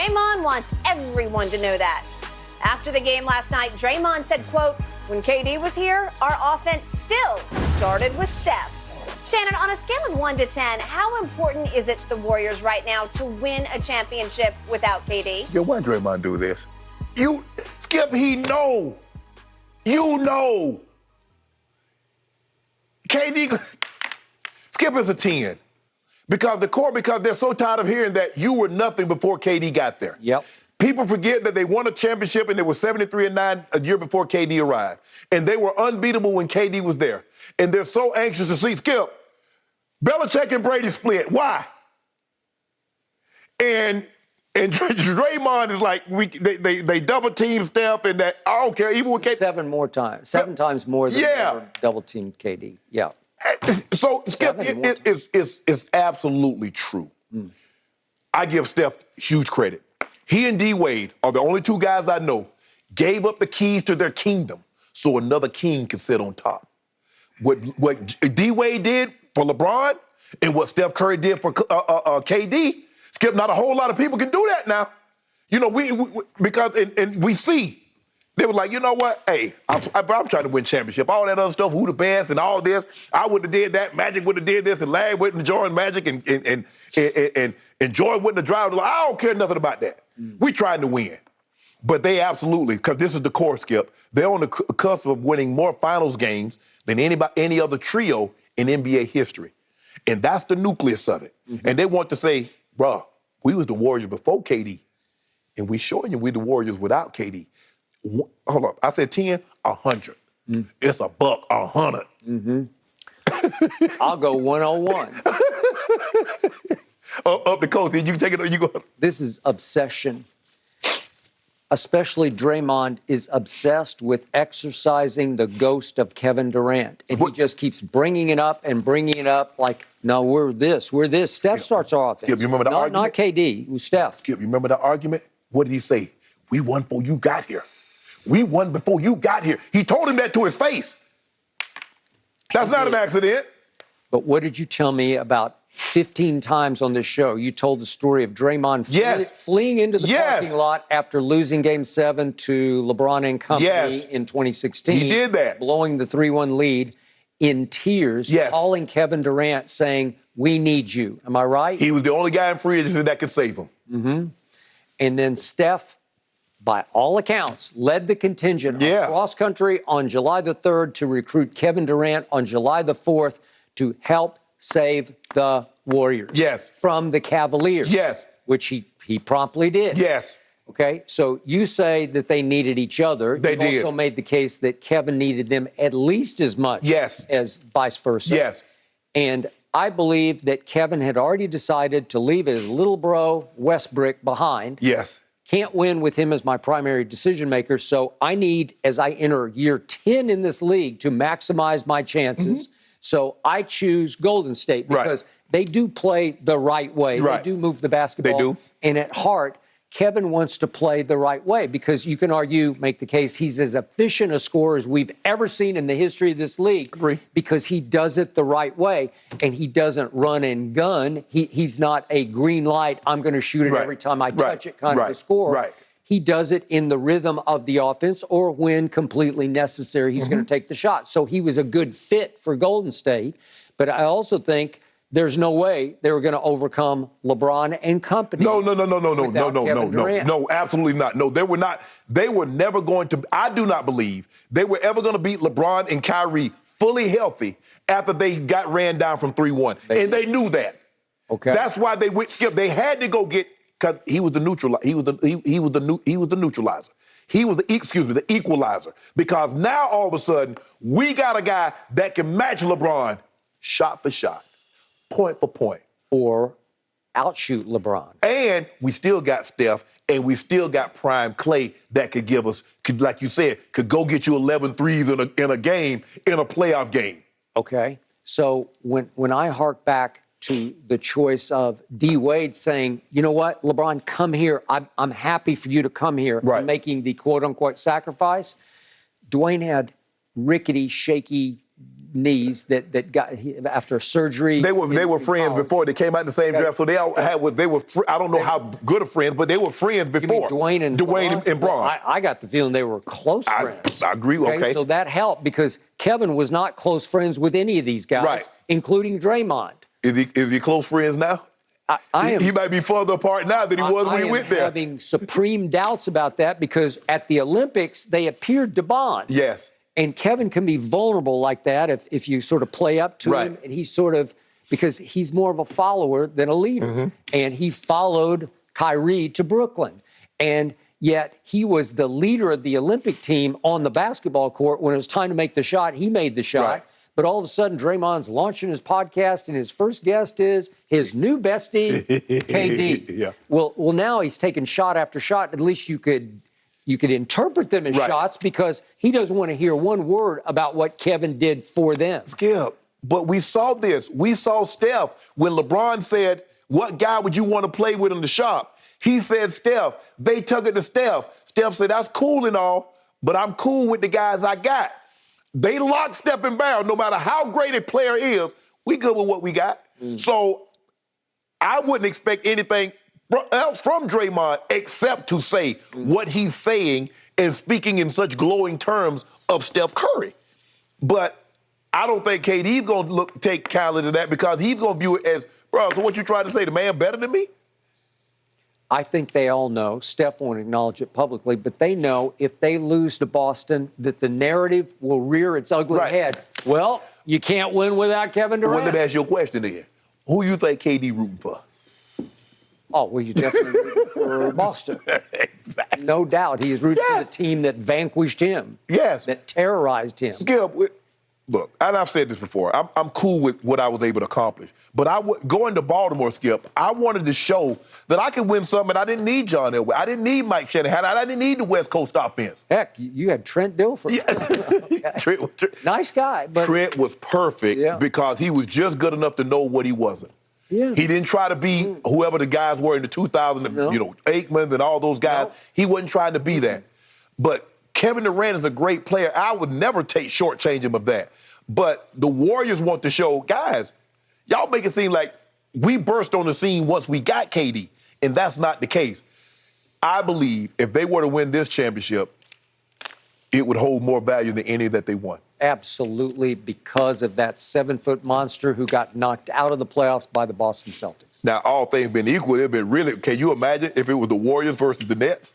Draymond wants everyone to know that. After the game last night, Draymond said, quote, "When KD was here, our offense still started with Steph." Shannon, on a scale of 1 to 10, how important is it to the Warriors right now to win a championship without KD? Yeah, why Draymond do this? Skip, he know. You know. KD, Skip is a 10. Because they're so tired of hearing that you were nothing before KD got there. Yep. People forget that they won a championship and they were 73-9 a year before KD arrived. And they were unbeatable when KD was there. And they're so anxious to see, Skip, Belichick and Brady split. Why? And Draymond is like, they double team Steph and that, I don't care, even with KD. Seven times more than they ever double teamed KD. Yeah. So, Skip, it's absolutely true. I give Steph huge credit. He and D-Wade are the only two guys I know gave up the keys to their kingdom so another king could sit on top. What D-Wade did for LeBron and what Steph Curry did for KD, Skip, not a whole lot of people can do that now. You know, because we see. They were like, you know what? Hey, I'm trying to win championship. All that other stuff, who the best and all this. I would have did that. Magic would have did this, and Larry wouldn't have joined Magic, and Jordan wouldn't have driven. I don't care nothing about that. We trying to win. But they absolutely, because this is the core, Skip, they're on the cusp of winning more finals games than any other trio in NBA history. And that's the nucleus of it. And they want to say, bro, we was the Warriors before KD, and we showing you we the Warriors without KD. Hold up. I said 10, 100. It's a buck, 100. I'll go 101. Up the coast. You take it or you go. This is obsession. Especially Draymond is obsessed with exercising the ghost of Kevin Durant. And he just keeps bringing it up like, no, we're this. Steph starts our offense. Skip, you remember the argument? Not KD, it was Steph. Skip, you remember the argument? What did he say? We won before you got here. We won before you got here. He told him that to his face. That's not an accident. But what did you tell me about 15 times on this show? You told the story of Draymond fleeing into the parking lot after losing Game 7 to LeBron and company in 2016. He did that. Blowing the 3-1 lead in tears, calling Kevin Durant, saying, we need you. Am I right? He was the only guy in free agency that could save him. And then Steph, by all accounts, led the contingent across country on July the 3rd to recruit Kevin Durant on July the 4th to help save the Warriors from the Cavaliers, which he promptly did. Okay, so you say that they needed each other. They did. Also made the case that Kevin needed them at least as much as vice versa. And I believe that Kevin had already decided to leave his little bro Westbrook behind. Can't win with him as my primary decision maker. So I need, as I enter year 10 in this league, to maximize my chances. So I choose Golden State because they do play the right way. They do move the basketball. They do. And at heart, Kevin wants to play the right way because you can make the case he's as efficient a scorer as we've ever seen in the history of this league. Because he does it the right way and he doesn't run and gun. He's not a green light, I'm going to shoot it every time I touch it kind of a scorer. He does it in the rhythm of the offense or when completely necessary, he's going to take the shot. So he was a good fit for Golden State. But I also think there's no way they were going to overcome LeBron and company. No, absolutely not. No, they were not. They were never going to. I do not believe they were ever going to beat LeBron and Kyrie fully healthy after they got ran down from 3-1. And they knew that. Okay. That's why they went, Skip. They had to go get, because he was the neutralizer. He was the neutralizer. He was the equalizer. Because now all of a sudden, we got a guy that can match LeBron shot for shot. Point for point. Or outshoot LeBron. And we still got Steph, and we still got prime Clay that could give us, like you said, could go get you 11 threes in a game, in a playoff game. Okay. So when I hark back to the choice of D-Wade saying, you know what, LeBron, come here. I'm happy for you to come here. I'm making the quote-unquote sacrifice. Dwayne had rickety, shaky knees that got after surgery. They were friends before they came out in the same draft, so they all had I don't know how good of friends, but they were friends before. Dwayne and Braun. Well, I got the feeling they were close friends. I agree. Okay, so that helped because Kevin was not close friends with any of these guys, including Draymond. Is he close friends now? He might be further apart now than he was when he went there. I'm having supreme doubts about that because at the Olympics, they appeared to bond. Yes. And Kevin can be vulnerable like that if you sort of play up to him. And he's sort of, because he's more of a follower than a leader. Mm-hmm. And he followed Kyrie to Brooklyn. And yet he was the leader of the Olympic team on the basketball court. When it was time to make the shot, he made the shot. Right. But all of a sudden, Draymond's launching his podcast, and his first guest is his new bestie, KD. Yeah. Well, now he's taking shot after shot. At least you could interpret them as shots because he doesn't want to hear one word about what Kevin did for them. Skip, but we saw this. We saw Steph when LeBron said, "What guy would you want to play with in the shop?" He said Steph. They took it to Steph. Steph said, "That's cool and all, but I'm cool with the guys I got." They lockstep and barrel. No matter how great a player is, we good with what we got. So I wouldn't expect anything else from Draymond except to say what he's saying and speaking in such glowing terms of Steph Curry. But I don't think KD's going to take kindly to that because he's going to view it as, bro, so what you trying to say, the man better than me? I think they all know, Steph won't acknowledge it publicly, but they know if they lose to Boston that the narrative will rear its ugly head. Well, you can't win without Kevin Durant. Well, let me ask you a question then. Who you think KD rooting for? Oh, well, you definitely rooting for Boston. Exactly. No doubt. He is rooting for the team that vanquished him. Yes. That terrorized him. Skip, look, and I've said this before, I'm cool with what I was able to accomplish. But going to Baltimore, Skip, I wanted to show that I could win something. I didn't need John Elway. I didn't need Mike Shanahan. I didn't need the West Coast offense. Heck, you had Trent Dilfer. Yeah. Trent, nice guy. But Trent was perfect because he was just good enough to know what he wasn't. Yeah. He didn't try to be whoever the guys were in the 2000, Aikman and all those guys. No. He wasn't trying to be that. But Kevin Durant is a great player. I would never shortchange him of that. But the Warriors want to show, guys, y'all make it seem like we burst on the scene once we got KD, and that's not the case. I believe if they were to win this championship, it would hold more value than any that they won. Absolutely, because of that 7-foot monster who got knocked out of the playoffs by the Boston Celtics. Now, all things being equal, it'd been really, can you imagine if it was the Warriors versus the Nets?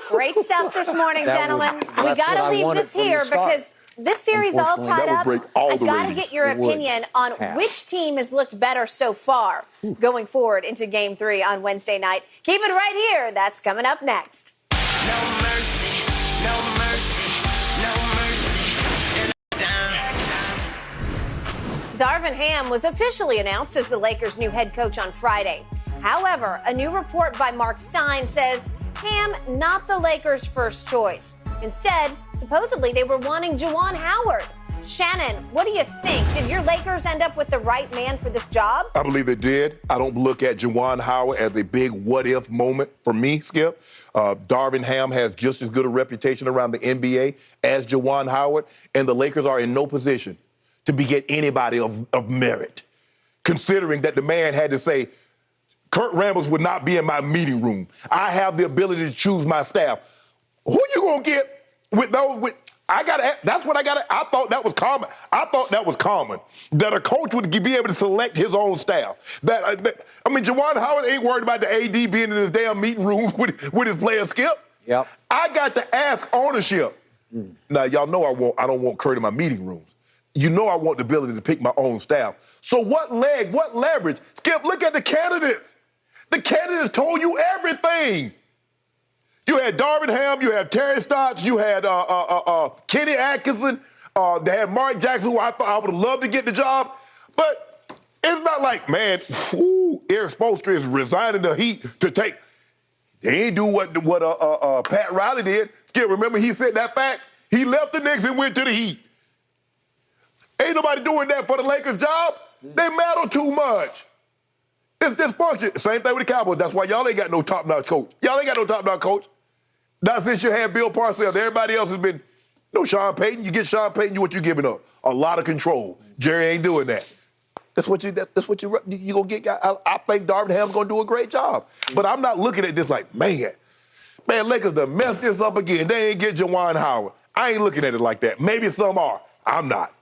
Great stuff this morning, gentlemen. We got to leave this here because this series all tied up. I got to get your opinion on which team has looked better so far going forward into Game 3 on Wednesday night. Keep it right here. That's coming up next. No mercy, no mercy, no mercy. Darvin Ham was officially announced as the Lakers' new head coach on Friday. However, a new report by Mark Stein says Ham not the Lakers' first choice. Instead, supposedly they were wanting Juwan Howard. Shannon, what do you think? Did your Lakers end up with the right man for this job? I believe they did. I don't look at Juwan Howard as a big what-if moment for me, Skip. Darvin Ham has just as good a reputation around the NBA as Juwan Howard, and the Lakers are in no position to get anybody of merit, considering that the man had to say, Kurt Rambis would not be in my meeting room. I have the ability to choose my staff. Who you gonna get with those? That's what I got. I thought that was common. That a coach would be able to select his own staff. Juwan Howard ain't worried about the AD being in his damn meeting room with his player Skip. Yep. I got to ask ownership. Now y'all know I don't want Kurt in my meeting rooms. You know I want the ability to pick my own staff. So what leverage? Skip, look at the candidates. The candidates told you everything. You had Darvin Ham, you had Terry Stotts, you had Kenny Atkinson, they had Mark Jackson, who I thought I would have loved to get the job. But it's not like, man, Eric Spoelstra is resigning the Heat to take. They ain't do what Pat Riley did. Skip, remember he said that fact? He left the Knicks and went to the Heat. Ain't nobody doing that for the Lakers' job. They meddle too much. It's dysfunction. Same thing with the Cowboys. That's why y'all ain't got no top-notch coach. Y'all ain't got no top-notch coach. Not since you had Bill Parcells. Everybody else has been No, Sean Payton, you get Sean Payton, what you giving up? A lot of control. Jerry ain't doing that. That's what you gonna get. I think Darvin Ham's gonna do a great job. But I'm not looking at this like, man, Lakers done messed this up again. They ain't get Juwan Howard. I ain't looking at it like that. Maybe some are. I'm not.